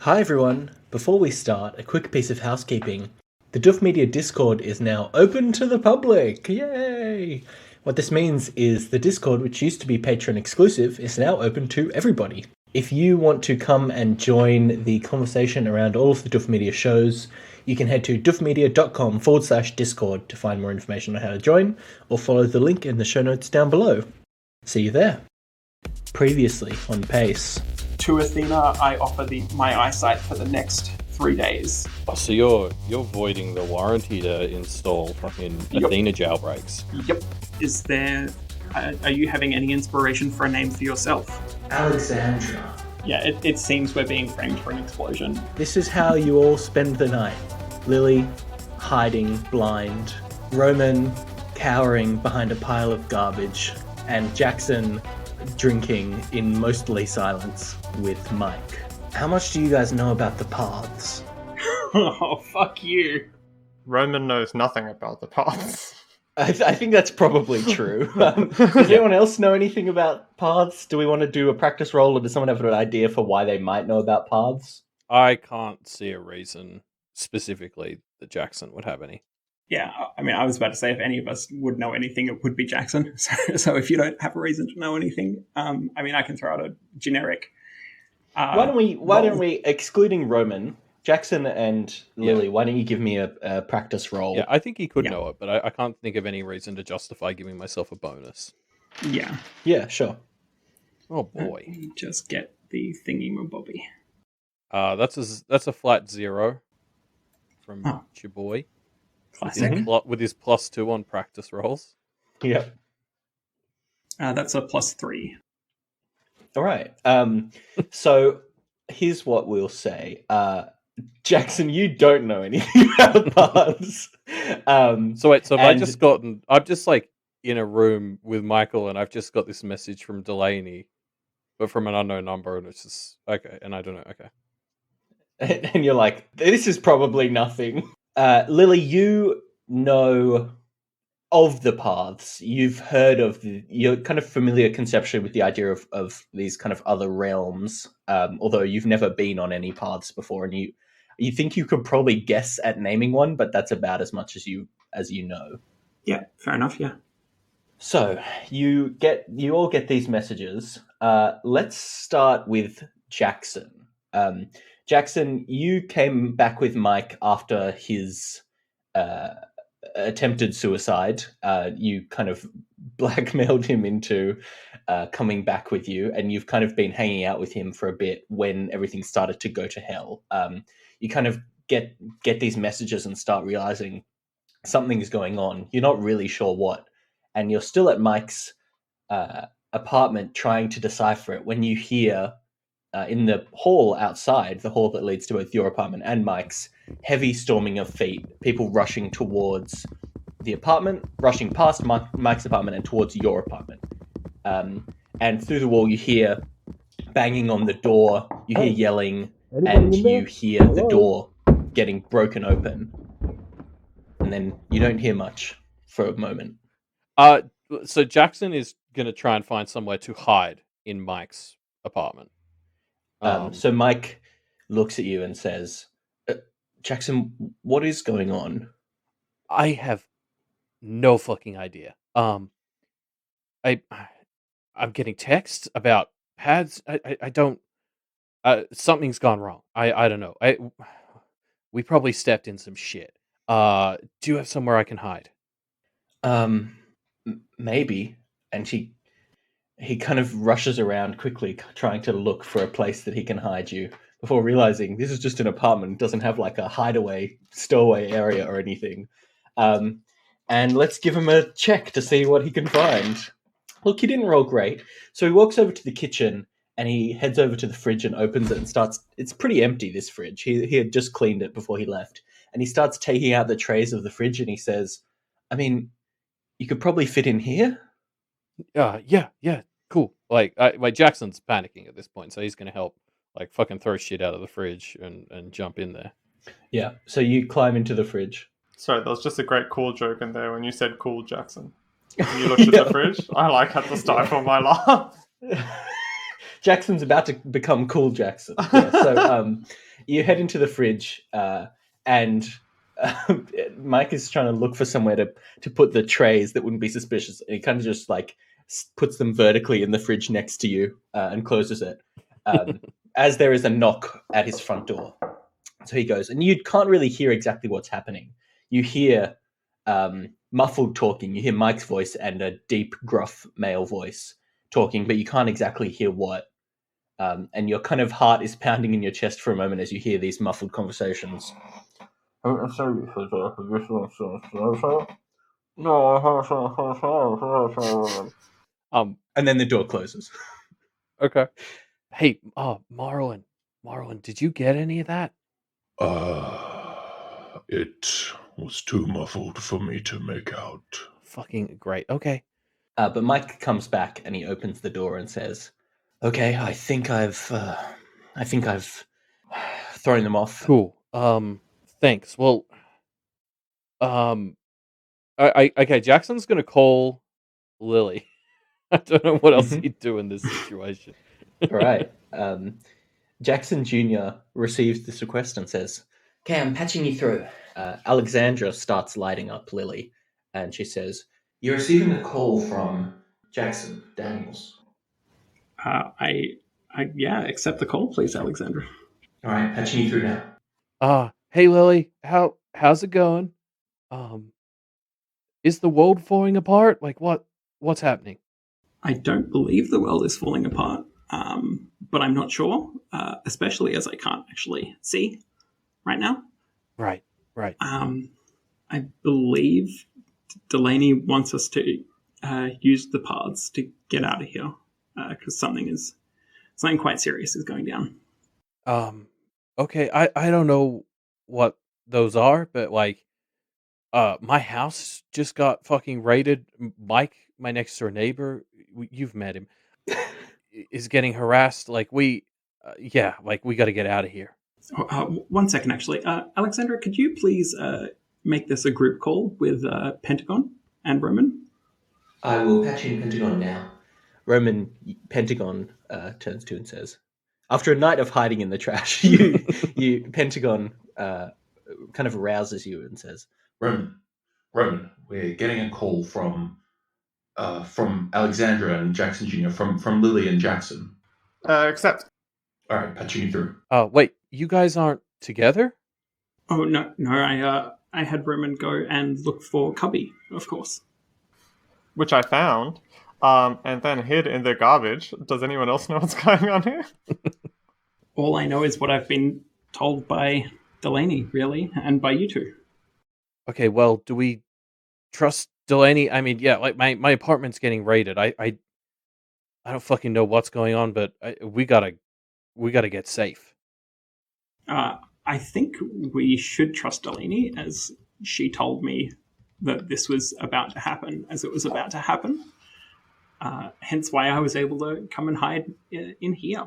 Hi everyone! Before we start, a quick piece of housekeeping. The Duff Media Discord is now open to the public! Yay! What this means is the Discord, which used to be Patreon exclusive, is now open to everybody. If you want to come and join the conversation around all of the Duff Media shows, you can head to duffmedia.com/discord to find more information on how to join, or follow the link in the show notes down below. See you there. Previously on Pace. To Athena, I offer my eyesight for the next 3 days. Oh, so you're voiding the warranty to install fucking Athena jailbreaks. Yep. Is there... are you having any inspiration for a name for yourself? Alexandra. Yeah, it seems we're being framed for an explosion. This is how you all spend the night. Lily, hiding, blind. Roman, cowering behind a pile of garbage. And Jackson, drinking in mostly silence with Mike. How much do you guys know about the paths? Oh, fuck you. Roman knows nothing about the paths. I think that's probably true. Does anyone else know anything about paths? Do we want to do a practice roll, or does someone have an idea for why they might know about paths? I can't see a reason specifically that Jackson would have any. Yeah, I mean, I was about to say if any of us would know anything, it would be Jackson. So if you don't have a reason to know anything, I mean, I can throw out a generic. Why don't we, excluding Roman, Jackson and Lily, why don't you give me a practice roll? Yeah, I think he could know it, but I can't think of any reason to justify giving myself a bonus. Yeah. Yeah, sure. Oh boy. Let me just get the thingy-mabobby. That's a flat 0 from your boy. Classic. With his +2 on practice rolls. Yep. That's a +3. All right. So here's what we'll say. Jackson, you don't know anything about paths. So I'm just like in a room with Michael, and I've just got this message from Delaney, but from an unknown number, and it's just okay, and I don't know. Okay. And you're like, this is probably nothing. Lily, you know of the paths. You've heard of you're kind of familiar conceptually with the idea of these kind of other realms, although you've never been on any paths before, and you think you could probably guess at naming one, but that's about as much as you know. Yeah, fair enough, yeah. So you all get these messages. Let's start with Jackson. Jackson, you came back with Mike after his attempted suicide. You kind of blackmailed him into coming back with you, and you've kind of been hanging out with him for a bit when everything started to go to hell. You kind of get these messages and start realizing something's going on. You're not really sure what, and you're still at Mike's apartment trying to decipher it when you hear in the hall outside, the hall that leads to both your apartment and Mike's, heavy storming of feet, people rushing towards the apartment, rushing past Mike's apartment and towards your apartment. And through the wall you hear banging on the door, you hear yelling, and you hear the door getting broken open. And then you don't hear much for a moment. So Jackson is going to try and find somewhere to hide in Mike's apartment. So Mike looks at you and says, Jackson, what is going on? I have no fucking idea. I'm getting texts about paths. I don't. Something's gone wrong. I don't know. We probably stepped in some shit. Do you have somewhere I can hide? Maybe. And he kind of rushes around quickly, trying to look for a place that he can hide you, before realizing this is just an apartment. It doesn't have like a hideaway, stowaway area or anything. And let's give him a check to see what he can find. Look, he didn't roll great. So he walks over to the kitchen and he heads over to the fridge and opens it and starts... It's pretty empty, this fridge. He had just cleaned it before he left. And he starts taking out the trays of the fridge and he says, I mean, you could probably fit in here? Yeah, cool. Like Jackson's panicking at this point, so he's going to help, like, fucking throw shit out of the fridge and jump in there. Yeah, so you climb into the fridge. Sorry, there was just a great cool joke in there when you said cool, Jackson. When you looked at the fridge, I like had to stifle my laugh. Jackson's about to become cool Jackson. Yeah, so you head into the fridge, and Mike is trying to look for somewhere to put the trays that wouldn't be suspicious. And he kind of just like puts them vertically in the fridge next to you and closes it. As there is a knock at his front door. So he goes, and you can't really hear exactly what's happening. You hear muffled talking. You hear Mike's voice and a deep, gruff male voice talking, but you can't exactly hear what. And your kind of heart is pounding in your chest for a moment as you hear these muffled conversations. And then the door closes. Okay. Hey, Marlon, did you get any of that? It was too muffled for me to make out. Fucking great. Okay. But Mike comes back and he opens the door and says, "Okay, I think I've thrown them off." Cool. Thanks. Well, okay. Jackson's gonna call Lily. I don't know what else he'd do in this situation. All right. Jackson Jr. receives this request and says, "Okay, I'm patching you through." Alexandra starts lighting up Lily, and she says, "You're receiving a call from Jackson Daniels." Accept the call, please, Alexandra. All right, patching you through now. Hey Lily, how's it going? Is the world falling apart? Like what's happening? I don't believe the world is falling apart, but I'm not sure, especially as I can't actually see right now. Right. I believe Delaney wants us to use the paths to get out of here because something quite serious is going down. Okay, I don't know what those are, but like, my house just got fucking raided. Mike, my next door neighbor, you've met him, is getting harassed. Like we got to get out of here. 1 second, actually. Alexandra, could you please make this a group call with Pentagon and Roman? I will patch in Pentagon now. Pentagon turns to and says, after a night of hiding in the trash, Pentagon kind of arouses you and says, Roman, we're getting a call from Alexandra and Jackson Jr. from Lily and Jackson. Accept. All right, patching you through. Wait, you guys aren't together? Oh no! I had Roman go and look for Cubby, of course. Which I found, and then hid in the garbage. Does anyone else know what's going on here? All I know is what I've been told by Delaney, really, and by you two. Okay, well, do we trust Delaney? I mean, yeah, like my apartment's getting raided. I don't fucking know what's going on, but we gotta get safe. I think we should trust Delaney, as she told me that this was about to happen as it was about to happen. Hence why I was able to come and hide in here.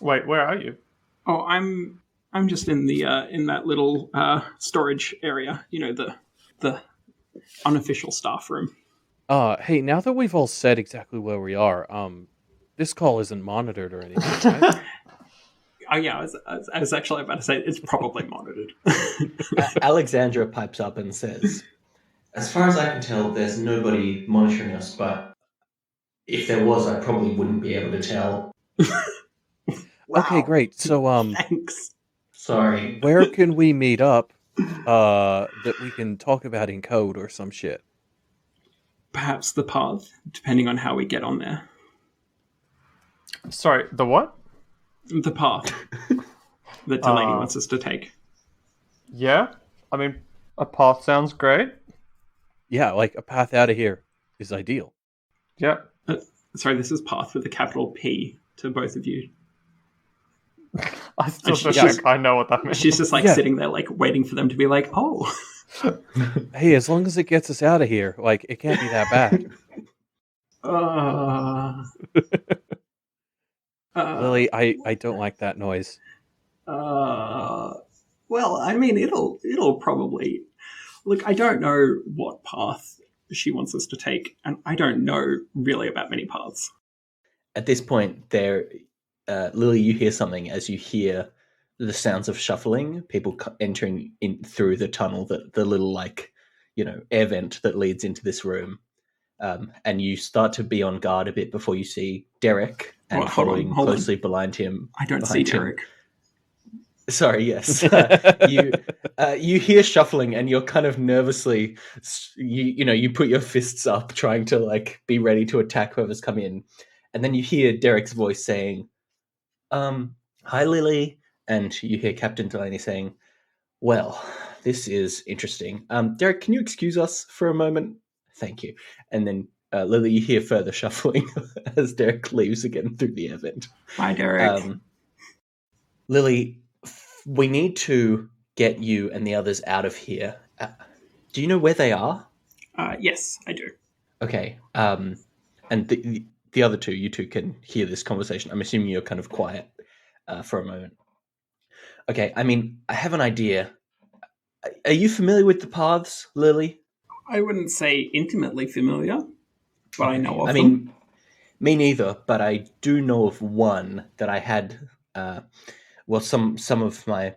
Wait, where are you? Oh, I'm just in the in that little storage area. You know, the unofficial staff room. Hey, now that we've all said exactly where we are, this call isn't monitored or anything, right? Oh yeah, I was actually about to say it's probably monitored. Alexandra pipes up and says, "As far as I can tell, there's nobody monitoring us, but if there was, I probably wouldn't be able to tell." Wow. Okay, great. So, Thanks. Sorry. Where can we meet up that we can talk about in code or some shit? Perhaps the path, depending on how we get on there. Sorry, the what? The path that Delaney wants us to take. Yeah, I mean, a path sounds great. Yeah, like a path out of here is ideal. Yeah. Sorry, this is path with a capital P to both of you. I still think I know what that means. She's just like sitting there, like waiting for them to be like, "Oh, hey, as long as it gets us out of here, like it can't be that bad." Lily, I don't like that noise. Well, I mean, it'll probably look. I don't know what path she wants us to take, and I don't know really about many paths. At this point, Lily, you hear something as you hear the sounds of shuffling, people entering in through the tunnel, the little air vent that leads into this room. And you start to be on guard a bit before you see Derek, and following closely behind him. I don't see Derek. Sorry, yes. You hear shuffling, and you're kind of nervously, you put your fists up, trying to be ready to attack whoever's come in, and then you hear Derek's voice saying, "Hi, Lily," and you hear Captain Delaney saying, "Well, this is interesting. Derek, can you excuse us for a moment? Thank you." And then Lily, you hear further shuffling as Derek leaves again through the air vent. Bye, Derek. Lily, we need to get you and the others out of here. Do you know where they are? Yes, I do. Okay. And the other two, you two can hear this conversation. I'm assuming you're kind of quiet for a moment. Okay, I mean, I have an idea. Are you familiar with the paths, Lily? I wouldn't say intimately familiar, but I know of them. I mean, me neither, but I do know of one that I had... some of my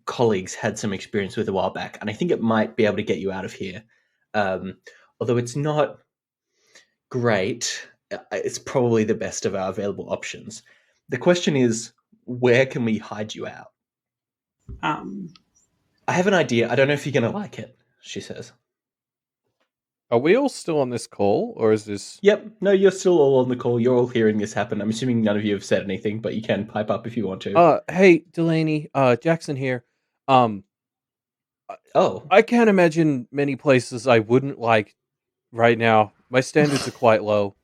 colleagues had some experience with a while back, and I think it might be able to get you out of here. Although it's not great, it's probably the best of our available options. The question is, where can we hide you out? I have an idea. I don't know if you're going to like it, she says. Are we all still on this call, or is this... Yep. No, you're still all on the call. You're all hearing this happen. I'm assuming none of you have said anything, but you can pipe up if you want to. Hey, Delaney, Jackson here. I can't imagine many places I wouldn't like right now. My standards are quite low.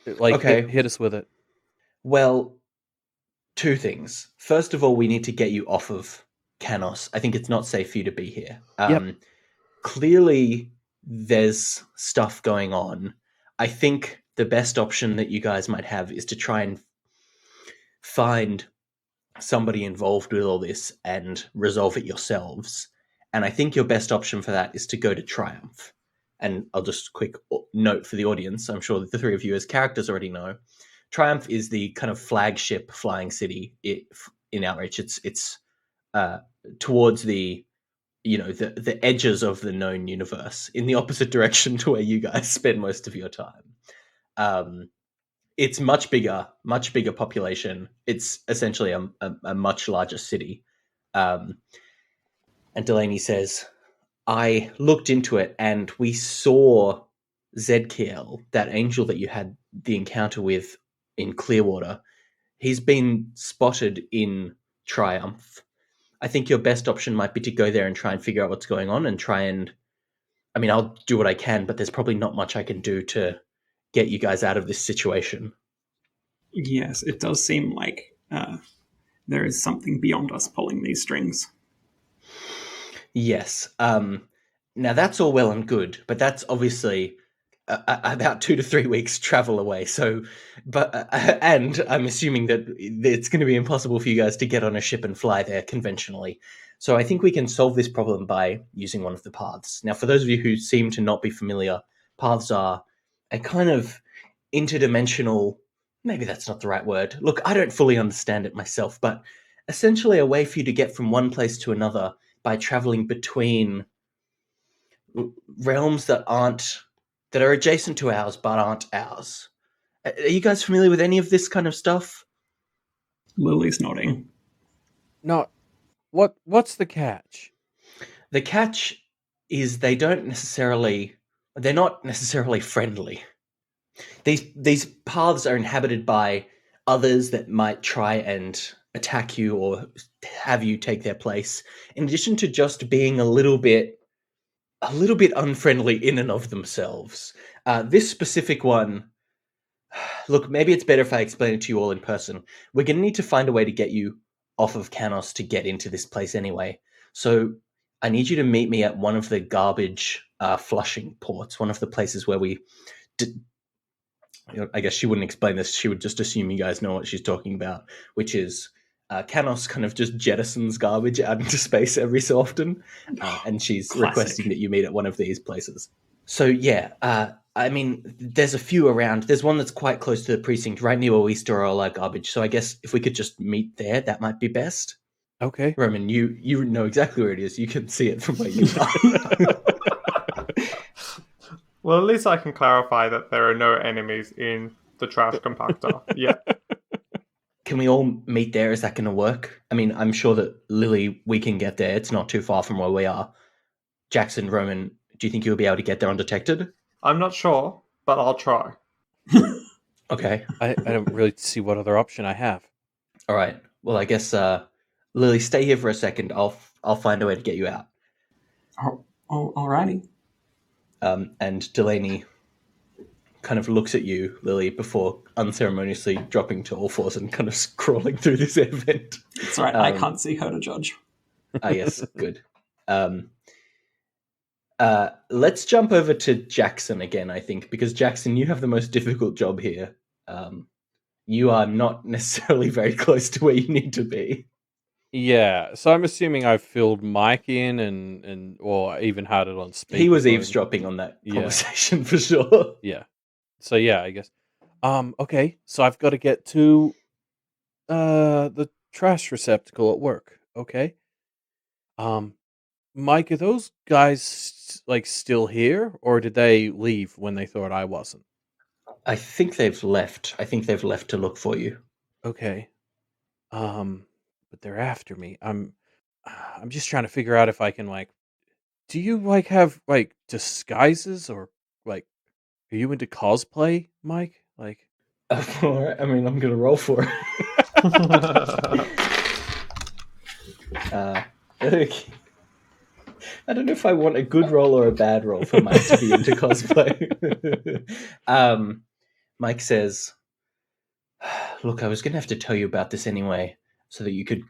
Okay. Hit us with it. Well, two things. First of all, we need to get you off of Canos. I think it's not safe for you to be here. Yep. Clearly, there's stuff going on. I think the best option that you guys might have is to try and find somebody involved with all this and resolve it yourselves. And I think your best option for that is to go to Triumph. And I'll just quick note for the audience. I'm sure that the three of you as characters already know. Triumph is the kind of flagship flying city in Outreach. It's towards the edges of the known universe, in the opposite direction to where you guys spend most of your time. It's much bigger population. It's essentially a much larger city. And Delaney says, I looked into it and we saw Zedkiel, that angel that you had the encounter with in Clearwater. He's been spotted in Triumph. I think your best option might be to go there and try and figure out what's going on and I'll do what I can, but there's probably not much I can do to get you guys out of this situation. Yes, it does seem like there is something beyond us pulling these strings. Yes. Now that's all well and good, but that's obviously about 2 to 3 weeks travel away. So, and I'm assuming that it's going to be impossible for you guys to get on a ship and fly there conventionally. So I think we can solve this problem by using one of the paths. Now, for those of you who seem to not be familiar, paths are a kind of interdimensional, maybe that's not the right word. Look, I don't fully understand it myself, but essentially a way for you to get from one place to another by traveling between realms that are adjacent to ours but aren't ours. Are you guys familiar with any of this kind of stuff? Lily's nodding. No. What's the catch? The catch is they're not necessarily friendly. These paths are inhabited by others that might try and attack you or have you take their place, in addition to just being a little bit unfriendly in and of themselves. This specific one, look, maybe it's better if I explain it to you all in person. We're going to need to find a way to get you off of Canos to get into this place anyway. So I need you to meet me at one of the garbage flushing ports, one of the places where we... I guess she wouldn't explain this. She would just assume you guys know what she's talking about, which is Canos kind of just jettisons garbage out into space every so often, and she's Classic. requesting that you meet at one of these places. So yeah, I mean, there's a few around. There's one that's quite close to the precinct, right near where we store all our garbage. So I guess if we could just meet there, that might be best. Okay. Roman, you know exactly where it is. You can see it from where you are. Well, at least I can clarify that there are no enemies in the trash compactor. Yeah. Can we all meet there? Is that going to work? I mean, I'm sure that Lily, we can get there. It's not too far from where we are. Jackson, Roman, do you think you'll be able to get there undetected? I'm not sure, but I'll try. Okay. I don't really see what other option I have. All right. Well, I guess Lily, stay here for a second. I'll find a way to get you out. Alrighty. And Delaney kind of looks at you, Lily, before unceremoniously dropping to all fours and kind of crawling through this air vent. It's right. I can't see her to judge. Yes, good. Let's jump over to Jackson again, I think, because Jackson, you have the most difficult job here. You are not necessarily very close to where you need to be. Yeah, so I'm assuming I've filled Mike in and or even had it on speaker. He was eavesdropping on that conversation for sure. Yeah. So yeah, I guess. Okay, so I've got to get to the trash receptacle at work. Okay. Mike, are those guys like still here, or did they leave when they thought I wasn't? I think they've left. I think they've left to look for you. Okay. But they're after me. I'm just trying to figure out if I can like. Do you like have like disguises or like? Are you into cosplay, Mike? Like. All right. I mean, I'm gonna roll for it. Okay. I don't know if I want a good roll or a bad roll for Mike to be into cosplay. Mike says, "Look, I was going to have to tell you about this anyway, so that you could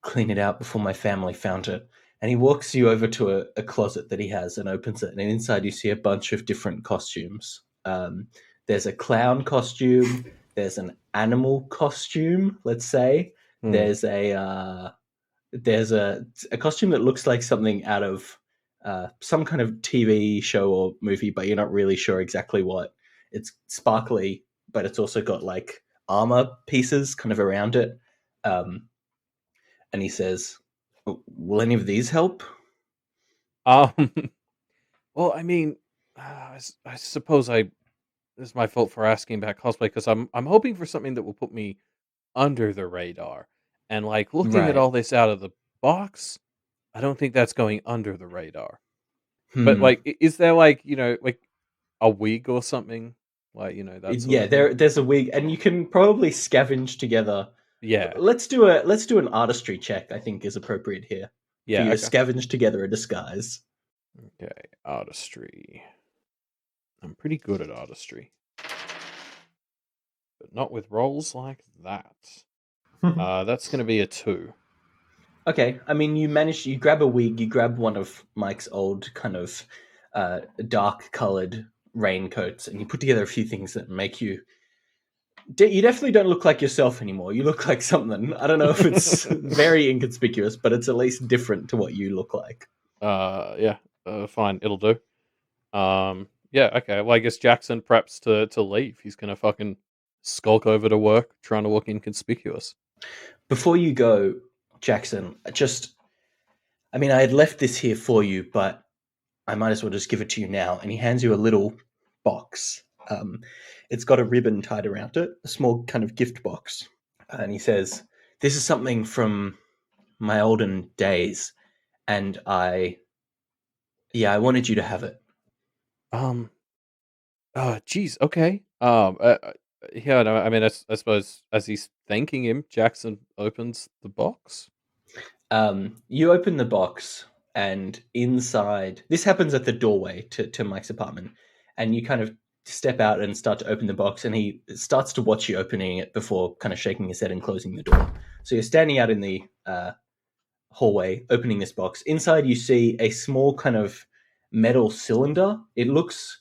clean it out before my family found it." And he walks you over to a closet that he has and opens it. And inside you see a bunch of different costumes. There's a clown costume. There's an animal costume, let's say. There's a costume that looks like something out of some kind of TV show or movie, but you're not really sure exactly what. It's sparkly, but it's also got like armor pieces kind of around it. And he says, "Will any of these help?" Well, I mean, I suppose this is my fault for asking about cosplay because I'm hoping for something that will put me under the radar. And like looking at all this out of the box, I don't think that's going under the radar. But like, is there like like a wig or something? Like that's there's a wig, and you can probably scavenge together. Yeah, let's do an artistry check. I think is appropriate here. Yeah, for you to scavenge together a disguise. Okay, artistry. I'm pretty good at artistry, but not with rolls like that. That's going to be a 2. Okay, I mean, you grab a wig, you grab one of Mike's old kind of dark-colored raincoats, and you put together a few things that make you... You definitely don't look like yourself anymore. You look like something. I don't know if it's very inconspicuous, but it's at least different to what you look like. Yeah, fine, it'll do. Yeah, okay, well, I guess Jackson preps to leave. He's going to fucking skulk over to work, trying to look inconspicuous. Before you go, Jackson, I mean, I had left this here for you, but I might as well just give it to you now. And he hands you a little box. It's got a ribbon tied around it, a small kind of gift box. And he says, "This is something from my olden days, and I wanted you to have it." Geez, okay. Yeah, no, I mean, I suppose as he's thanking him, Jackson opens the box. You open the box, and inside, this happens at the doorway to Mike's apartment, and you kind of step out and start to open the box, and he starts to watch you opening it before kind of shaking his head and closing the door. So you're standing out in the hallway, opening this box. Inside, you see a small kind of metal cylinder. It looks...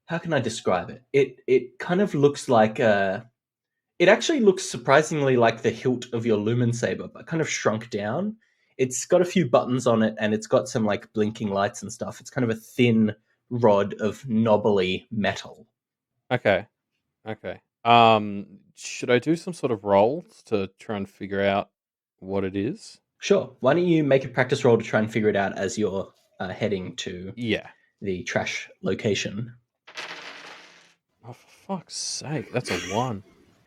How can I describe it? It kind of looks like it actually looks surprisingly like the hilt of your lumen saber, but kind of shrunk down. It's got a few buttons on it, and it's got some like blinking lights and stuff. It's kind of a thin rod of knobbly metal. Okay. Should I do some sort of rolls to try and figure out what it is? Sure. Why don't you make a practice roll to try and figure it out as you're heading to the trash location? Oh, for fuck's sake, that's a 1.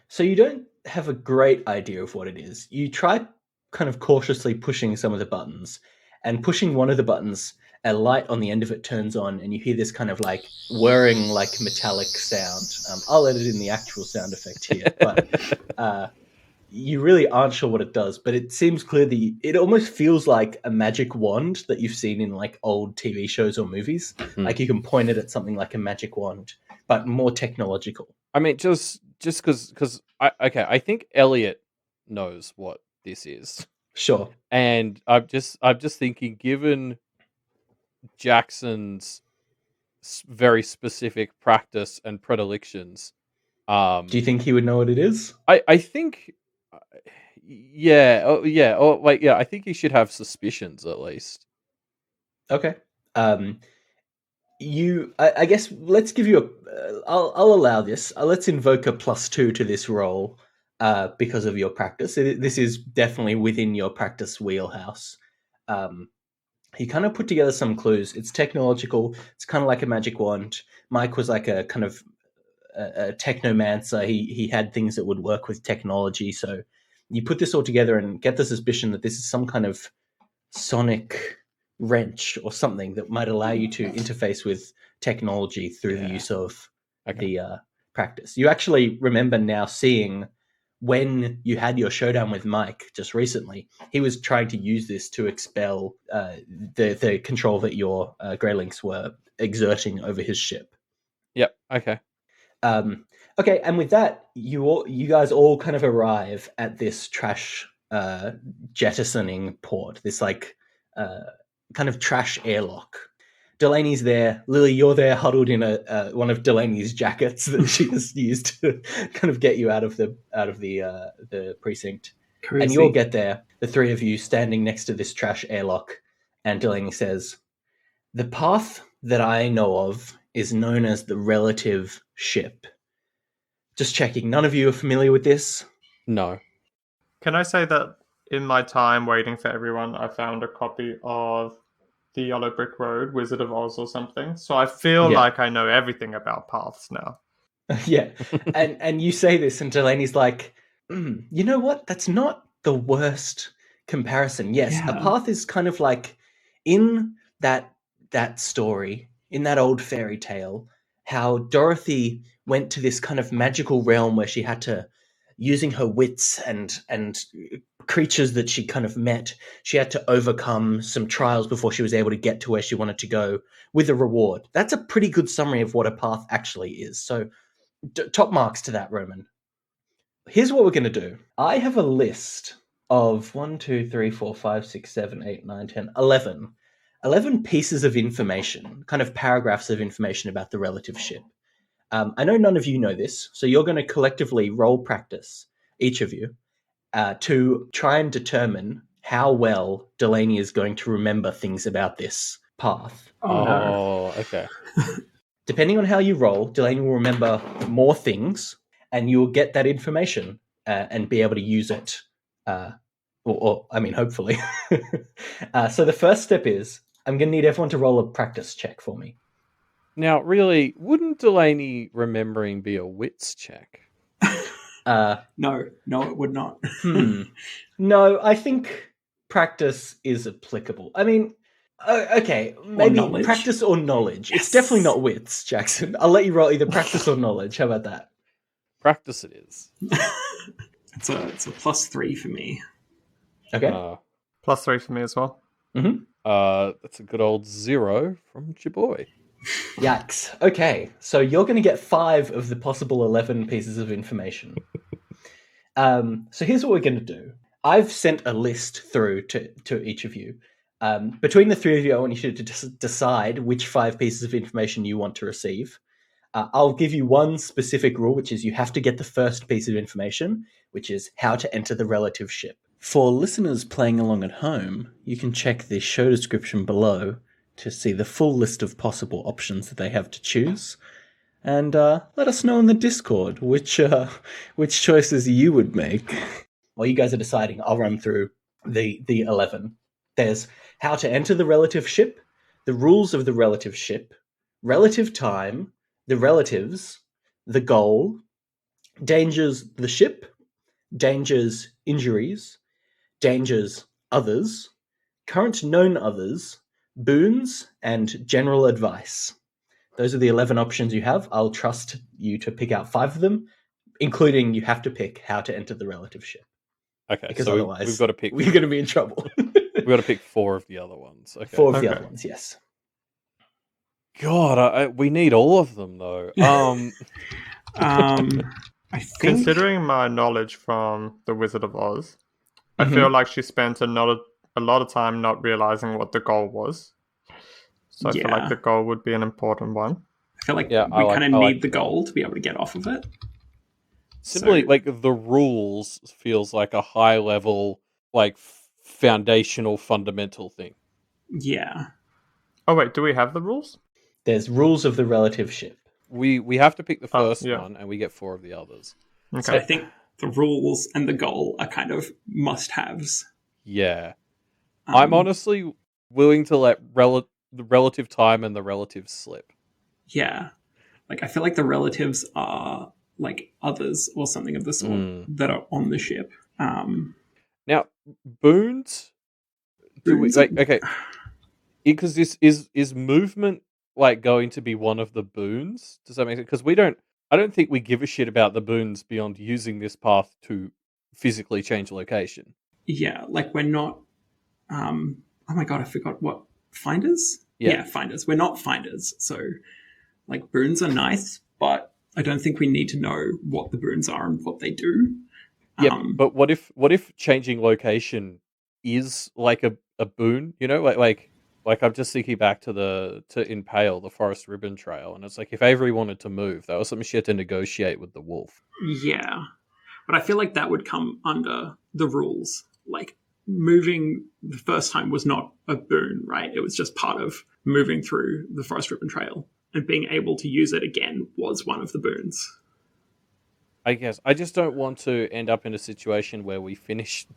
So you don't have a great idea of what it is. You try kind of cautiously pushing some of the buttons, and pushing one of the buttons, a light on the end of it turns on, and you hear this kind of like whirring, like metallic sound. I'll edit in the actual sound effect here, but you really aren't sure what it does. But it seems clear that it almost feels like a magic wand that you've seen in like old TV shows or movies. Like you can point it at something like a magic wand, but more technological. I mean, just because I think Elliot knows what this is. Sure. And I'm just thinking, given Jackson's very specific practice and predilections, do you think he would know what it is? I think, I think he should have suspicions at least. Okay. I guess let's give you I'll allow this. Let's invoke a +2 to this roll because of your practice. This is definitely within your practice wheelhouse. He kind of put together some clues. It's technological. It's kind of like a magic wand. Mike was like a kind of a technomancer. He had things that would work with technology. So you put this all together and get the suspicion that this is some kind of sonic wrench or something that might allow you to interface with technology through the use of the practice. You actually remember now seeing when you had your showdown with Mike just recently, he was trying to use this to expel the control that your Greylings were exerting over his ship. Yep. Okay. Okay, and with that, you guys all kind of arrive at this trash jettisoning port, this like kind of trash airlock. Delaney's there. Lily, you're there, huddled in a one of Delaney's jackets that she has used to kind of get you out of the precinct. Crazy. And you all get there, the three of you standing next to this trash airlock, and Delaney says, "The path that I know of is known as the relative ship." Just checking, none of you are familiar with this? No. Can I say that in my time waiting for everyone, I found a copy of The Yellow Brick Road, Wizard of Oz or something. So I feel like I know everything about paths now. Yeah. and you say this and Delaney's like, you know what? That's not the worst comparison. Yes, a path is kind of like in that story, in that old fairy tale, how Dorothy went to this kind of magical realm where she had to, using her wits and creatures that she kind of met, she had to overcome some trials before she was able to get to where she wanted to go with a reward. That's a pretty good summary of what a path actually is. So top marks to that, Roman. Here's what we're going to do. I have a list of 1, 2, 3, 4, 5, 6, 7, 8, 9, 10, 11 pieces of information, kind of paragraphs of information about the relative ship. I know none of you know this, so you're going to collectively roll practice, each of you, to try and determine how well Delaney is going to remember things about this path. Oh, no. Okay. Depending on how you roll, Delaney will remember more things, and you'll get that information and be able to use it. Hopefully. So the first step is, I'm going to need everyone to roll a practice check for me. Now, really, wouldn't Delaney remembering be a wits check? No, it would not. No, I think practice is applicable. I mean, okay, maybe practice or knowledge. Yes. It's definitely not wits, Jackson. I'll let you roll either practice or knowledge. How about that? Practice it is. It's a +3 for me. Okay. +3 for me as well. Mm-hmm. That's a good old 0 from Chiboy. Yikes. Okay, so you're going to get 5 of the possible 11 pieces of information. So here's what we're going to do. I've sent a list through to each of you. Between the three of you, I want you to decide which 5 pieces of information you want to receive. I'll give you one specific rule, which is you have to get the first piece of information, which is how to enter the relative ship. For listeners playing along at home, you can check the show description below to see the full list of possible options that they have to choose. And let us know in the Discord which choices you would make. While you guys are deciding, I'll run through the 11. There's how to enter the relative ship, the rules of the relative ship, relative time, the relatives, the goal, dangers the ship, dangers injuries, dangers others, current known others, boons, and general advice. Those are the 11 options you have. I'll trust you to pick out 5 of them, including you have to pick how to enter the relative ship. Okay, Because so otherwise we've got to pick. We're going to be in trouble. We've got to pick 4 of the other ones. Okay. 4 of the other ones, yes. God, we need all of them though. I think Considering my knowledge from The Wizard of Oz, I feel like she spent a lot of time not realizing what the goal was. So I feel like the goal would be an important one. I feel like we kind of need the goal to be able to get off of it. Simply, like, the rules feels like a high level, like, foundational, fundamental thing. Yeah. Oh wait, do we have the rules? There's rules of the relative ship. We have to pick the first one, and we get 4 of the others. Okay. So I think the rules and the goal are kind of must-haves. Yeah. I'm honestly willing to let the relative time and the relatives slip. Yeah. Like, I feel like the relatives are, like, others or something of the sort that are on the ship. Now, boons? Okay. Because this is movement, like, going to be one of the boons? Does that make sense? Because I don't think we give a shit about the boons beyond using this path to physically change location. Yeah, like, we're not... oh my god, I forgot what... Finders? Yeah, finders. We're not finders, so... Like, boons are nice, but I don't think we need to know what the boons are and what they do. Yeah, but what if changing location is like a boon? You know, like I'm just thinking back to Impale, the Forest Ribbon Trail, and it's like if Avery wanted to move, that was something she had to negotiate with the wolf. Yeah, but I feel like that would come under the rules. Like, moving the first time was not a boon, right? It was just part of moving through the Forest Ribbon Trail. And being able to use it again was one of the boons. I guess. I just don't want to end up in a situation where we finish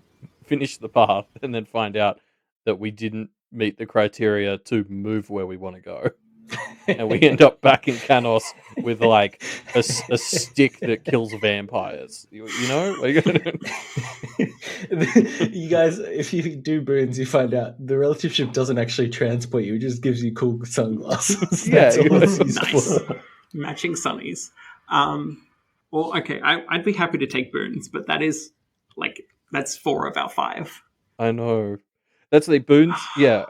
the path and then find out that we didn't meet the criteria to move where we want to go. And we end up back in Canos with, like, a stick that kills vampires. You know? You guys, if you do boons, you find out the relative ship doesn't actually transport you. It just gives you cool sunglasses. Yeah, nice. Matching sunnies. Well, okay, I'd be happy to take boons, but that's 4 of our 5. I know. That's the boons. Yeah.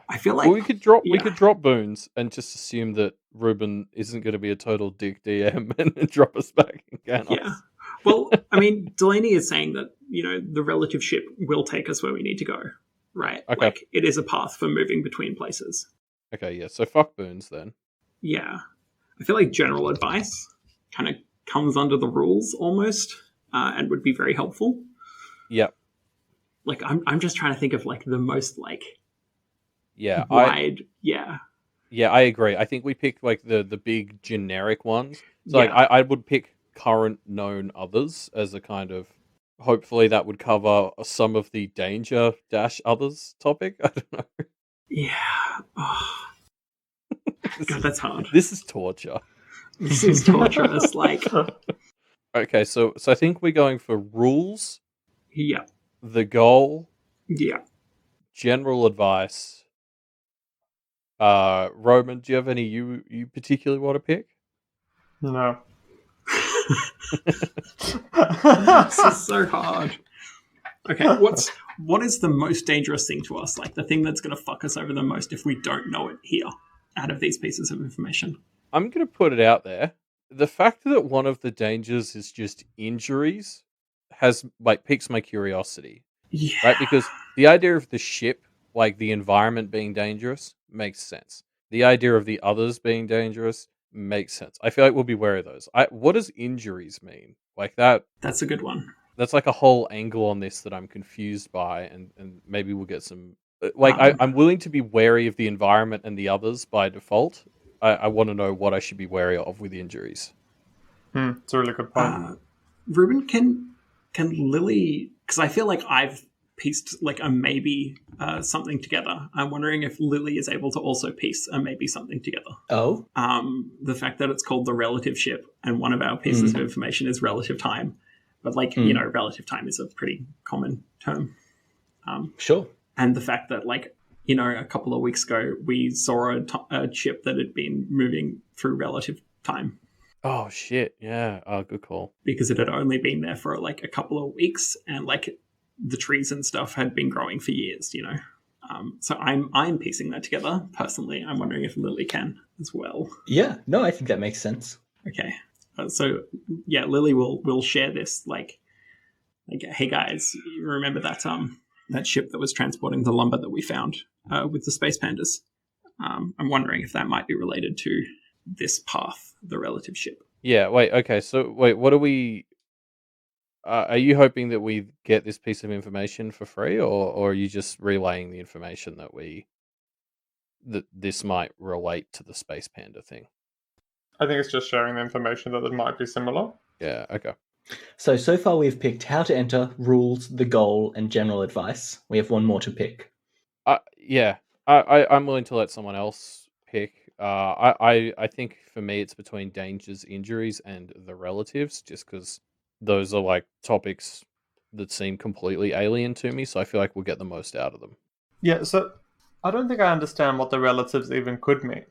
I feel like we could drop boons and just assume that Reuben isn't going to be a total dick DM and drop us back in Canos. Yeah. Well, I mean, Delaney is saying that, the relative ship will take us where we need to go, right? Okay. Like, it is a path for moving between places. Okay, yeah, so fuck boons then. Yeah. I feel like general advice kind of comes under the rules almost, and would be very helpful. Yep. Like, I'm just trying to think of, like, the most, like... Yeah, wide... Yeah, I agree. I think we picked, like, the big generic ones. So, like, I would pick current known others as a kind of... Hopefully that would cover some of the danger - others topic. I don't know. Yeah. Oh. God, that's hard. This is torture. This is torturous. Like... Okay, so I think we're going for rules. Yeah. The goal. Yeah. General advice. Roman, do you have any you particularly want to pick? No. This is so hard. Okay, what is the most dangerous thing to us? Like, the thing that's going to fuck us over the most if we don't know it here, out of these pieces of information? I'm going to put it out there. The fact that one of the dangers is just injuries has, like, piques my curiosity. Yeah. Right? Because the idea of the ship, like the environment being dangerous, makes sense. The idea of the others being dangerous makes sense. I feel like we'll be wary of those. What does injuries mean? Like that? That's a good one. That's like a whole angle on this that I'm confused by, and maybe we'll get some. I'm willing to be wary of the environment and the others by default. I want to know what I should be wary of with injuries. It's a really good point. Reuben, can Lily? Because I feel like I've pieced like a maybe something together. I'm wondering if Lily is able to also piece a maybe something together. Oh, the fact that it's called the relative ship, and one of our pieces of information is relative time, but relative time is a pretty common term. Sure. And the fact that a couple of weeks ago we saw a ship that had been moving through relative time. Oh shit! Yeah. Oh, good call. Because it had only been there for a couple of weeks, and the trees and stuff had been growing for years. So I'm piecing that together personally. I'm wondering if Lily can as well. Yeah. No, I think that makes sense. Okay. So yeah, Lily will share this hey guys, you remember that ship that was transporting the lumber that we found with the space pandas? I'm wondering if that might be related to this path, the relative ship. Yeah, wait, okay, so what are we... are you hoping that we get this piece of information for free, or are you just relaying the information that this might relate to the space panda thing? I think it's just sharing the information that it might be similar. Yeah, okay. So far we've picked how to enter, rules, the goal, and general advice. We have one more to pick. Yeah, I'm willing to let someone else pick. I think for me it's between dangers, injuries, and the relatives, just because those are topics that seem completely alien to me, so I feel like we'll get the most out of them. Yeah, so I don't think I understand what the relatives even could mean.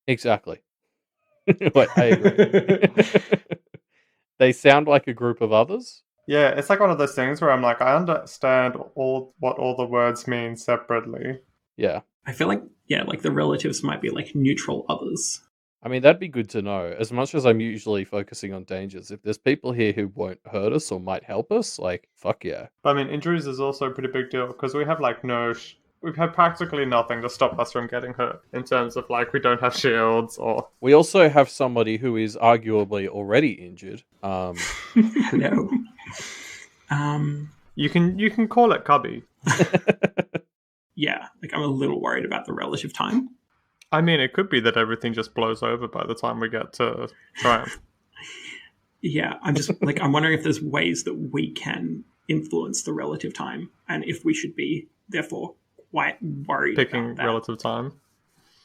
Exactly. I agree. They sound like a group of others. Yeah, it's like one of those things where I'm like, I understand what all the words mean separately. Yeah. I feel like the relatives might be neutral others. I mean, that'd be good to know. As much as I'm usually focusing on dangers, if there's people here who won't hurt us or might help us, fuck yeah. But I mean, injuries is also a pretty big deal because we have we've had practically nothing to stop us from getting hurt in terms of we don't have shields or... We also have somebody who is arguably already injured. No. You can call it Cubby. Yeah, I'm a little worried about the relative time. I mean, it could be that everything just blows over by the time we get to Triumph. Yeah, I'm just I'm wondering if there's ways that we can influence the relative time, and if we should be therefore quite worried picking about that. Relative time.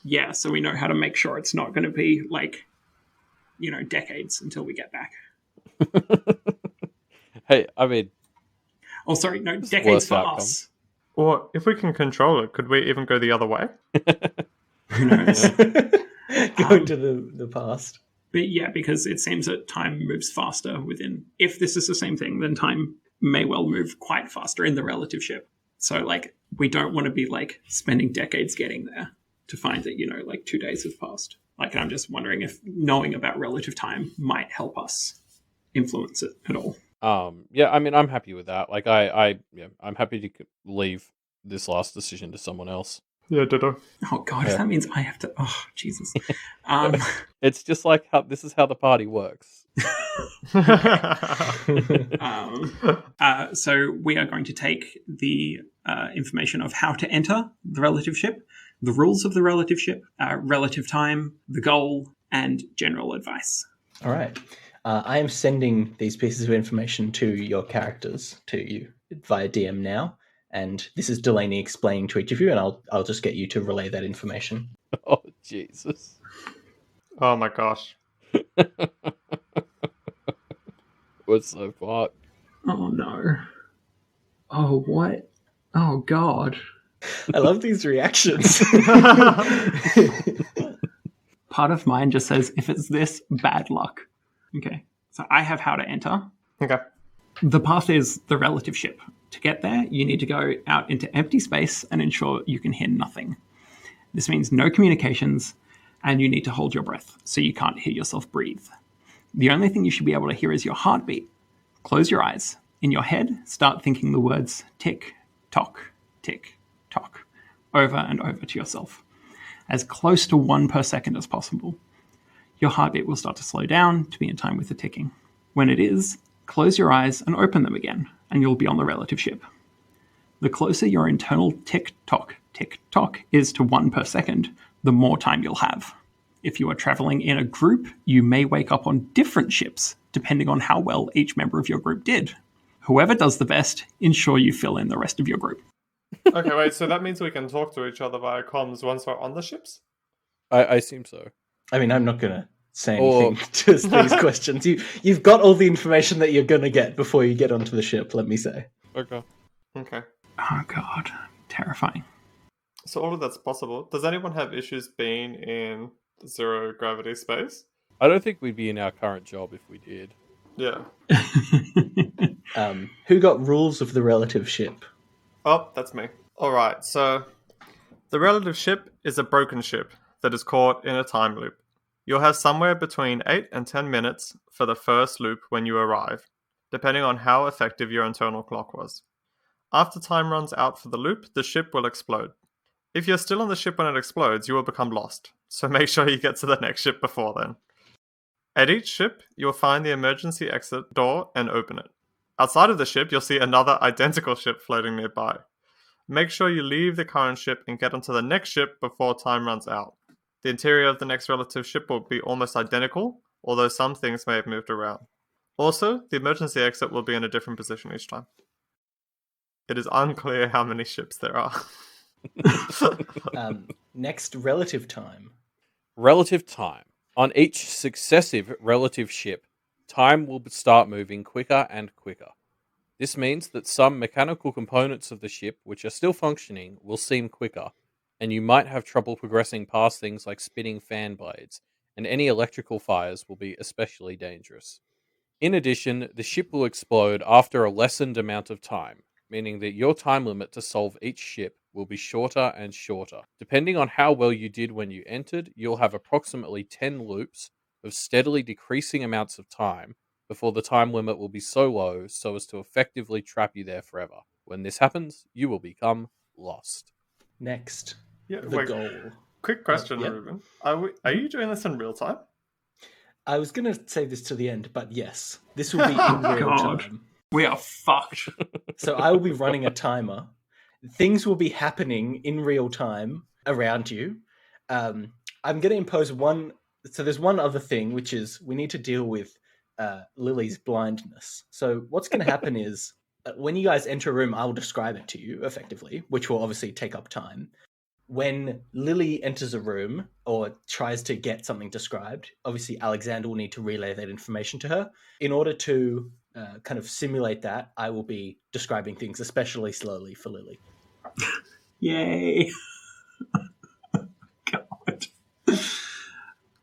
Yeah, so we know how to make sure it's not going to be decades until we get back. Hey, I mean... Oh, sorry, no, decades for us. Or if we can control it, could we even go the other way? Who knows? Go into the past. But yeah, because it seems that time moves faster within... If this is the same thing, then time may well move quite faster in the relative ship. So, we don't want to be, spending decades getting there to find that, 2 days have passed. And I'm just wondering if knowing about relative time might help us influence it at all. Yeah, I mean, I'm happy with that. I'm happy to leave this last decision to someone else. Yeah, ditto. Oh, God, if that means I have to... Oh, Jesus. It's just this is how the party works. So we are going to take the information of how to enter the relative ship, the rules of the relative ship, relative time, the goal, and general advice. All right. I am sending these pieces of information to your characters, to you, via DM now. And this is Delaney explaining to each of you, and I'll just get you to relay that information. Oh, Jesus. Oh, my gosh. What's so fucked? Oh, no. Oh, what? Oh, God. I love these reactions. Part of mine just says, if it's this, bad luck. Okay, so I have how to enter. Okay. The path is the relative ship. To get there, you need to go out into empty space and ensure you can hear nothing. This means no communications, and you need to hold your breath so you can't hear yourself breathe. The only thing you should be able to hear is your heartbeat. Close your eyes. In your head, start thinking the words tick, tock, over and over to yourself, as close to 1 per second as possible. Your heartbeat will start to slow down to be in time with the ticking. When it is, Close your eyes and open them again, and you'll be on the relative ship. The closer your internal tick-tock is to 1 per second, the more time you'll have. If you are traveling in a group, you may wake up on different ships, depending on how well each member of your group did. Whoever does the best, ensure you fill in the rest of your group. Okay, wait, so that means we can talk to each other via comms once we're on the ships? I assume so. I mean, I'm not going to say anything to these questions. You've got all the information that you're going to get before you get onto the ship, let me say. Okay. Oh god, terrifying. So all of that's possible. Does anyone have issues being in zero gravity space? I don't think we'd be in our current job if we did. Yeah. Who got rules of the relative ship? Oh, that's me. Alright, so the relative ship is a broken ship that is caught in a time loop. You'll have somewhere between 8 and 10 minutes for the first loop when you arrive, depending on how effective your internal clock was. After time runs out for the loop, the ship will explode. If you're still on the ship when it explodes, you will become lost, so make sure you get to the next ship before then. At each ship, you'll find the emergency exit door and open it. Outside of the ship, you'll see another identical ship floating nearby. Make sure you leave the current ship and get onto the next ship before time runs out. The interior of the next relative ship will be almost identical, although some things may have moved around. Also, the emergency exit will be in a different position each time. It is unclear how many ships there are. Next, relative time. Relative time. On each successive relative ship, time will start moving quicker and quicker. This means that some mechanical components of the ship which are still functioning will seem quicker, and you might have trouble progressing past things like spinning fan blades, and any electrical fires will be especially dangerous. In addition, the ship will explode after a lessened amount of time, meaning that your time limit to solve each ship will be shorter and shorter. Depending on how well you did when you entered, you'll have approximately 10 loops of steadily decreasing amounts of time before the time limit will be so low so as to effectively trap you there forever. When this happens, you will become lost. Next, the goal. Quick question, Reuben. Are you doing this in real time? I was going to say this to the end, but yes. This will be in real time. We are fucked. So I will be running a timer. Things will be happening in real time around you. I'm going to impose one... So there's one other thing, which is we need to deal with Lily's blindness. So what's going to happen is when you guys enter a room, I will describe it to you effectively, which will obviously take up time. When Lily enters a room or tries to get something described, obviously Alexander will need to relay that information to her. In order to kind of simulate that, I will be describing things especially slowly for Lily. Yay. God.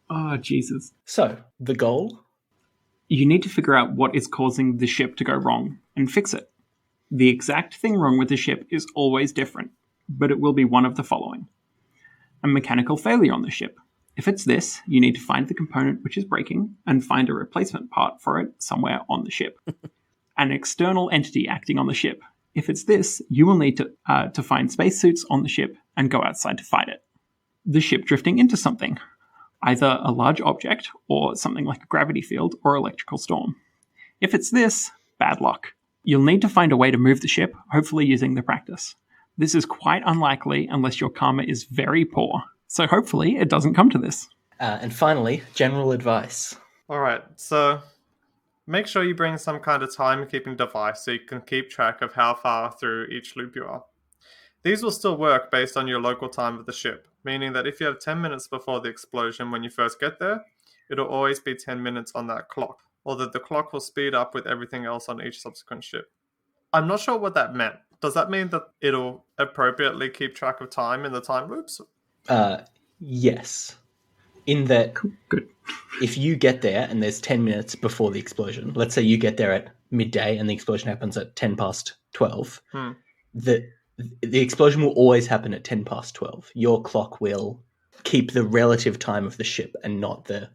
Oh, Jesus. So, the goal? You need to figure out what is causing the ship to go wrong and fix it. The exact thing wrong with the ship is always different, but it will be one of the following. A mechanical failure on the ship. If it's this, you need to find the component which is breaking and find a replacement part for it somewhere on the ship. An external entity acting on the ship. If it's this, you will need to find spacesuits on the ship and go outside to fight it. The ship drifting into something. Either a large object or something like a gravity field or electrical storm. If it's this, bad luck. You'll need to find a way to move the ship, hopefully using the practice. This is quite unlikely unless your karma is very poor, so hopefully it doesn't come to this. And finally, general advice. Alright, so make sure you bring some kind of timekeeping device so you can keep track of how far through each loop you are. These will still work based on your local time of the ship, meaning that if you have 10 minutes before the explosion when you first get there, it'll always be 10 minutes on that clock, although the clock will speed up with everything else on each subsequent ship. I'm not sure what that meant. Does that mean that it'll appropriately keep track of time in the time loops? Yes. In that, Good. If you get there and there's 10 minutes before the explosion, let's say you get there at midday and the explosion happens at 10 past 12, the explosion will always happen at 10 past 12. Your clock will keep the relative time of the ship and not the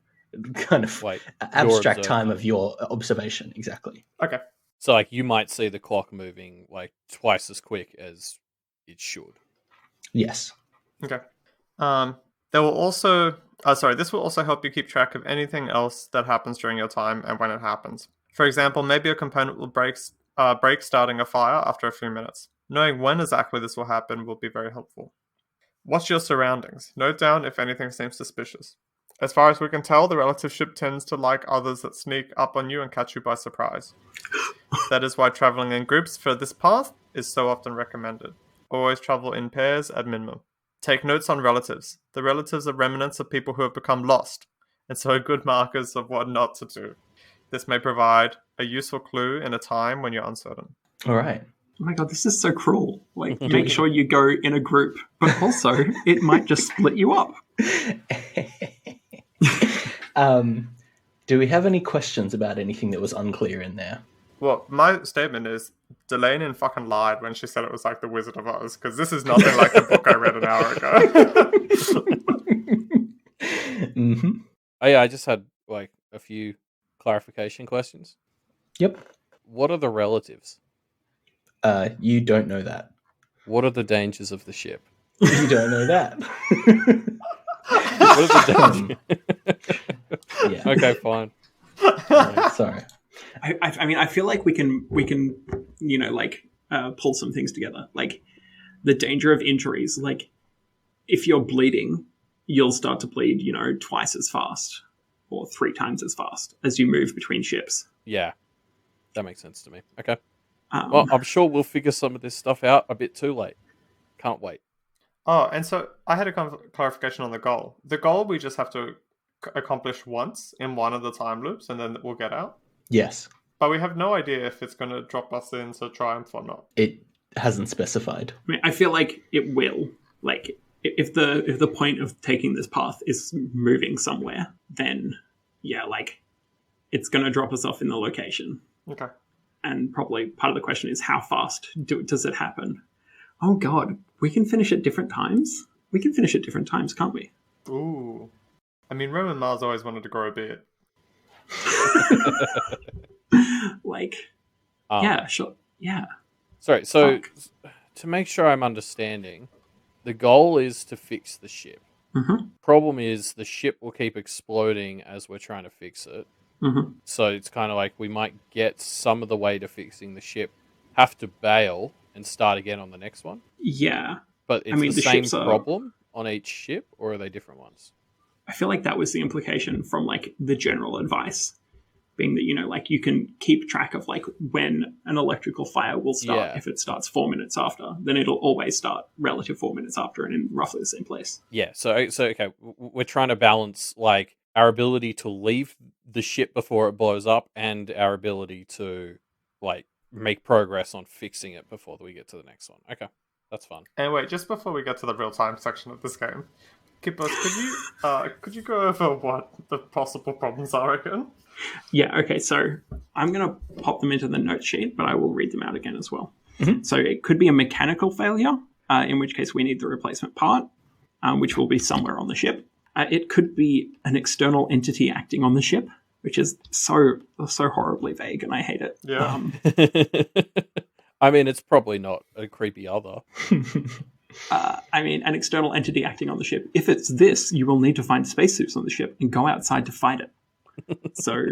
kind of abstract time of your observation. Exactly. Okay. So, like, you might see the clock moving, like, twice as quick as it should. Yes. Okay. This will also help you keep track of anything else that happens during your time and when it happens. For example, maybe a component will break starting a fire after a few minutes. Knowing when exactly this will happen will be very helpful. Watch your surroundings. Note down if anything seems suspicious. As far as we can tell, the relative ship tends to like others that sneak up on you and catch you by surprise. That is why traveling in groups for this path is so often recommended. Always travel in pairs at minimum. Take notes on relatives. The relatives are remnants of people who have become lost, and so are good markers of what not to do. This may provide a useful clue in a time when you're uncertain. All right. Oh my god, this is so cruel. Like, make sure you go in a group, but also it might just split you up. Do we have any questions about anything that was unclear in there? Well, my statement is Delaney fucking lied when she said it was like the Wizard of Oz, because this is nothing like the book I read an hour ago. Mm-hmm. Oh yeah, I just had like a few clarification questions. Yep. What are the relatives? You don't know that. What are the dangers of the ship? You don't know that. What are the dangers? Yeah. Okay, fine. Sorry. I mean, I feel like we can pull some things together. Like the danger of injuries. Like if you're bleeding, you'll start to bleed, twice as fast or 3 times as fast as you move between ships. Yeah, that makes sense to me. Okay. Well, I'm sure we'll figure some of this stuff out a bit too late. Can't wait. Oh, and so I had a clarification on the goal. The goal we just have to accomplish once in one of the time loops, and then we'll get out. Yes. But we have no idea if it's going to drop us into Triumph or not. It hasn't specified. I mean, I feel like it will. Like, if the point of taking this path is moving somewhere, then yeah, like it's going to drop us off in the location. Okay. And probably part of the question is how fast does it happen? Oh god, we can finish at different times? We can finish at different times, can't we? Ooh. I mean, Roman Mars always wanted to grow a beard. Like, yeah, sure. Yeah. Sorry, so Fuck. to make sure I'm understanding, the goal is to fix the ship. Mm-hmm. Problem is the ship will keep exploding as we're trying to fix it. Mm-hmm. So it's kind of like we might get some of the way to fixing the ship, have to bail and start again on the next one. Yeah. But it's the same problem on each ship, or are they different ones? I feel like that was the implication from like the general advice, being that, like you can keep track of like when an electrical fire will start. Yeah. If it starts 4 minutes after, then it'll always start relative 4 minutes after and in roughly the same place. Yeah, so okay, we're trying to balance like our ability to leave the ship before it blows up and our ability to like make progress on fixing it before we get to the next one. Okay, that's fun. And wait, just before we get to the real-time section of this game, Kippos, could you go over what the possible problems are again? Yeah, okay, so I'm going to pop them into the note sheet, but I will read them out again as well. Mm-hmm. So it could be a mechanical failure, in which case we need the replacement part, which will be somewhere on the ship. It could be an external entity acting on the ship, which is so horribly vague, and I hate it. Yeah. I mean, it's probably not a creepy other. I mean, an external entity acting on the ship. If it's this, you will need to find spacesuits on the ship and go outside to fight it. So,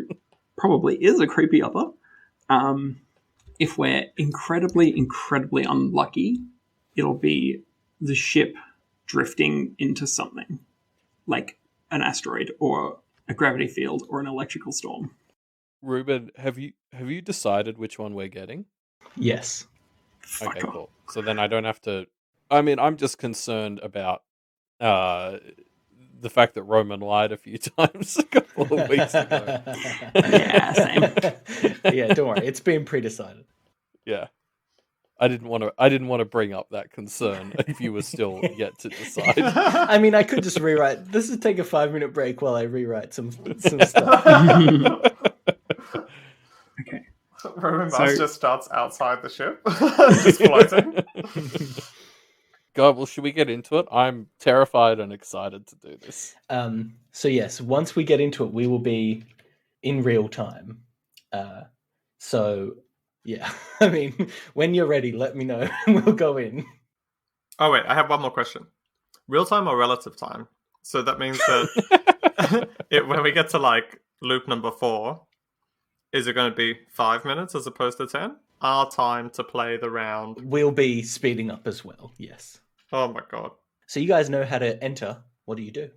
probably is a creepy other. If we're incredibly, incredibly unlucky, it'll be the ship drifting into something, like an asteroid or a gravity field or an electrical storm. Reuben, have you decided which one we're getting? Yes. Fuck Okay, off. cool. So then I don't have to. I mean, I'm just concerned about the fact that Roman lied a few times a couple of weeks ago. Yeah, same. Yeah, don't worry. It's been pre-decided. Yeah. I didn't want to bring up that concern if you were still yet to decide. I mean, I could just rewrite. This would take a 5-minute break while I rewrite some stuff. Okay. Roman Mars So- just starts outside the ship, just floating. God, well, should we get into it? I'm terrified and excited to do this. So yes, once we get into it, we will be in real time. So yeah, I mean, when you're ready, let me know and we'll go in. Oh wait, I have one more question. Real time or relative time? So that means that when we get to like loop number 4, Is it going to be 5 minutes as opposed to 10? Our time to play the round. We'll be speeding up as well, yes. Oh my god. So you guys know how to enter. What do?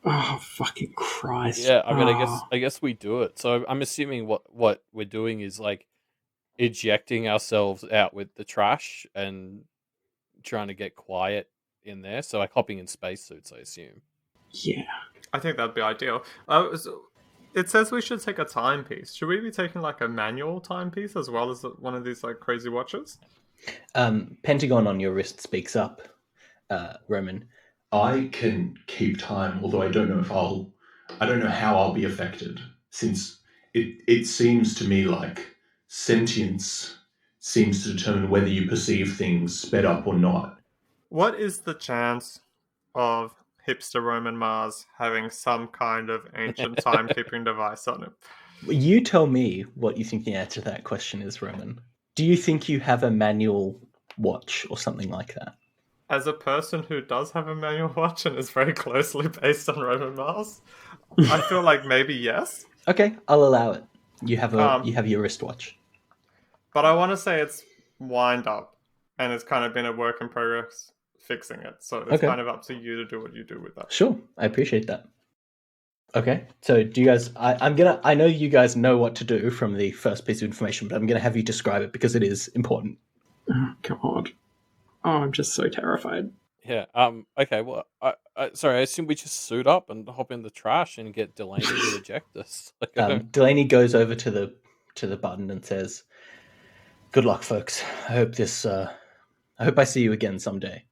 Oh, fucking Christ. Yeah, I mean, I guess we do it. So I'm assuming what we're doing is like ejecting ourselves out with the trash and trying to get quiet in there. So like hopping in spacesuits, I assume. Yeah. I think that'd be ideal. It says we should take a timepiece. Should we be taking like a manual timepiece as well as one of these like crazy watches? Pentagon on your wrist speaks up, Roman. I can keep time, although I don't know how I'll be affected, since it seems to me like sentience seems to determine whether you perceive things sped up or not. What is the chance of hipster Roman Mars having some kind of ancient timekeeping device on him? You tell me what you think the answer to that question is, Roman. Do you think you have a manual watch or something like that? As a person who does have a manual watch and is very closely based on Roman Mars, I feel like maybe yes. Okay, I'll allow it. You have your wristwatch. But I want to say it's wind up, and it's kind of been a work in progress fixing it. So it's kind of up to you to do what you do with that. Sure, I appreciate that. Okay, so do you guys? I know you guys know what to do from the first piece of information, but I'm gonna have you describe it because it is important. Oh, God. Oh, I'm just so terrified. Yeah. Okay. Well, sorry. I assume we just suit up and hop in the trash and get Delaney to eject us. Delaney goes over to the button and says, "Good luck, folks. I hope I see you again someday."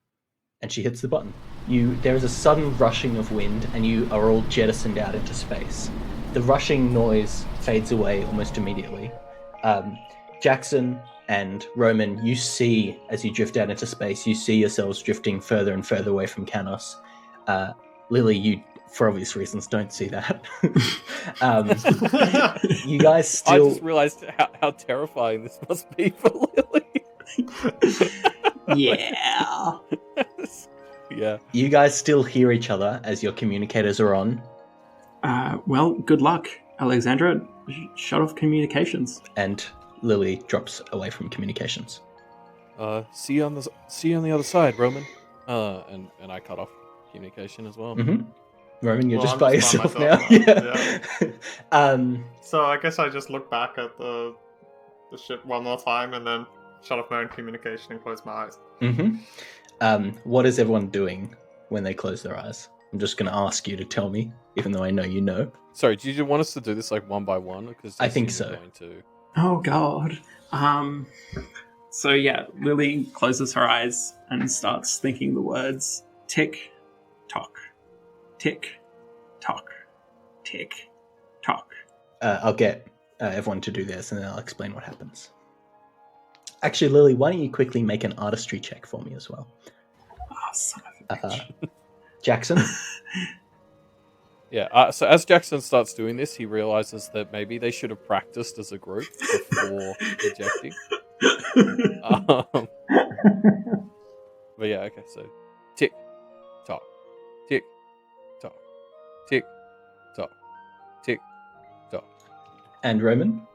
And she hits the button. There is a sudden rushing of wind, and you are all jettisoned out into space. The rushing noise fades away almost immediately. Jackson and Roman, you see, as you drift out into space, you see yourselves drifting further and further away from Canos. Lily, you, for obvious reasons, don't see that. You guys still... I just realized how terrifying this must be for Lily. Yeah. Yeah. You guys still hear each other as your communicators are on. Well, good luck, Alexandra. Shut off communications. And Lily drops away from communications. See you on the other side, Roman. And I cut off communication as well. Mm-hmm. Roman, you're just I'm by just by yourself now. myself Yeah. So I guess I just look back at the ship one more time and then shut off my own communication and close my eyes. Mm-hmm. What is everyone doing when they close their eyes? I'm just going to ask you to tell me, even though I know you know. Sorry, do you want us to do this like one by one? Because I think so. Going to... Oh, God. So yeah, Lily closes her eyes and starts thinking the words tick, tock, tick, tock, tick, tock. I'll get everyone to do this, and then I'll explain what happens. Actually, Lily, why don't you quickly make an artistry check for me as well? Oh, son of a bitch. Jackson? Yeah, so as Jackson starts doing this, he realizes that maybe they should have practiced as a group before ejecting. But yeah, okay, so tick, tock, tick, tock, tick, tock, tick, tock. And Roman?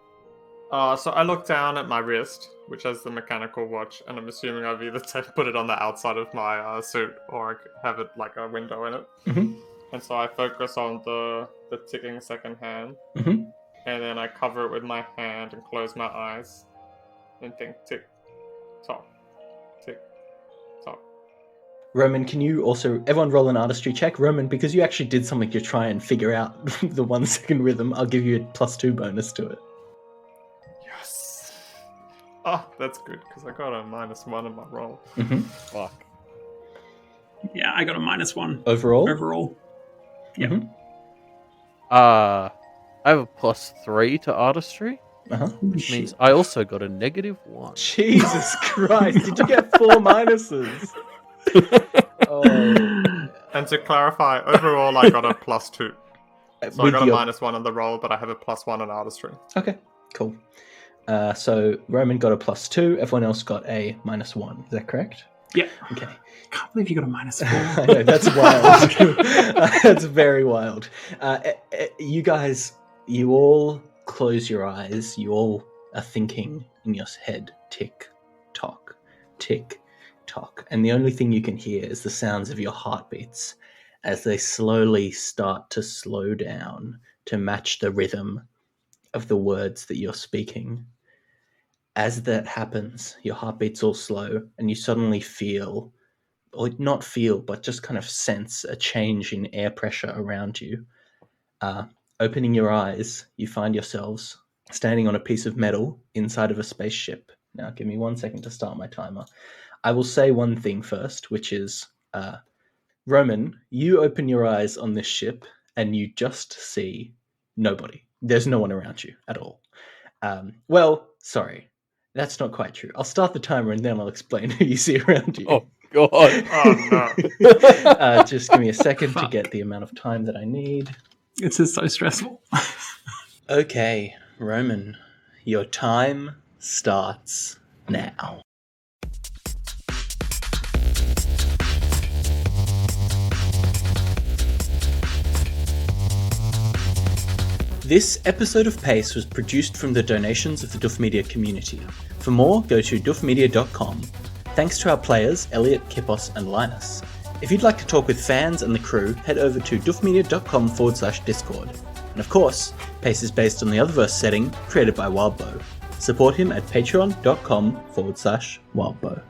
So I look down at my wrist, which has the mechanical watch, and I'm assuming I've either put it on the outside of my suit or I have it like a window in it. Mm-hmm. And so I focus on the ticking second hand, Mm-hmm. and then I cover it with my hand and close my eyes and think tick, tock, tick, tock. Roman, can you also... Everyone roll an artistry check. Roman, because you actually did something to try and figure out the 1 second rhythm, I'll give you a +2 bonus to it. Yes! Oh, that's good, because I got a -1 in my roll. Mm-hmm. Fuck. Yeah, I got a -1. Overall? Yep. Mm-hmm. I have a +3 to artistry, Uh-huh. which means I also got a -1. Jesus Christ, did you get 4 minuses? Oh. And to clarify, overall I got a +2. So I got a -1 on the roll, but I have a +1 on artistry. Okay, cool. So Roman got a +2, everyone else got a -1. Is that correct? Yeah. Okay. I can't believe you got a -4. I know, that's wild. That's very wild. You guys, you all close your eyes, you all are thinking in your head, tick, tock, tick, tock. And the only thing you can hear is the sounds of your heartbeats as they slowly start to slow down to match the rhythm of the words that you're speaking. As that happens, your heartbeats all slow, and you suddenly feel, or not feel, but just kind of sense a change in air pressure around you. Opening your eyes, you find yourselves standing on a piece of metal inside of a spaceship. Now, give me 1 second to start my timer. I will say one thing first, which is, Roman, you open your eyes on this ship, and you just see nobody. There's no one around you at all. Well, sorry. That's not quite true. I'll start the timer, and then I'll explain who you see around you. Oh, God. Oh, no. Just give me a second to get the amount of time that I need. This is so stressful. Okay, Roman, your time starts now. This episode of Pace was produced from the donations of the Duff Media community. For more, go to duffmedia.com. Thanks to our players, Elliot, Kippos, and Linus. If you'd like to talk with fans and the crew, head over to duffmedia.com/Discord. And of course, Pace is based on the Otherverse setting created by Wildbow. Support him at patreon.com/Wildbow.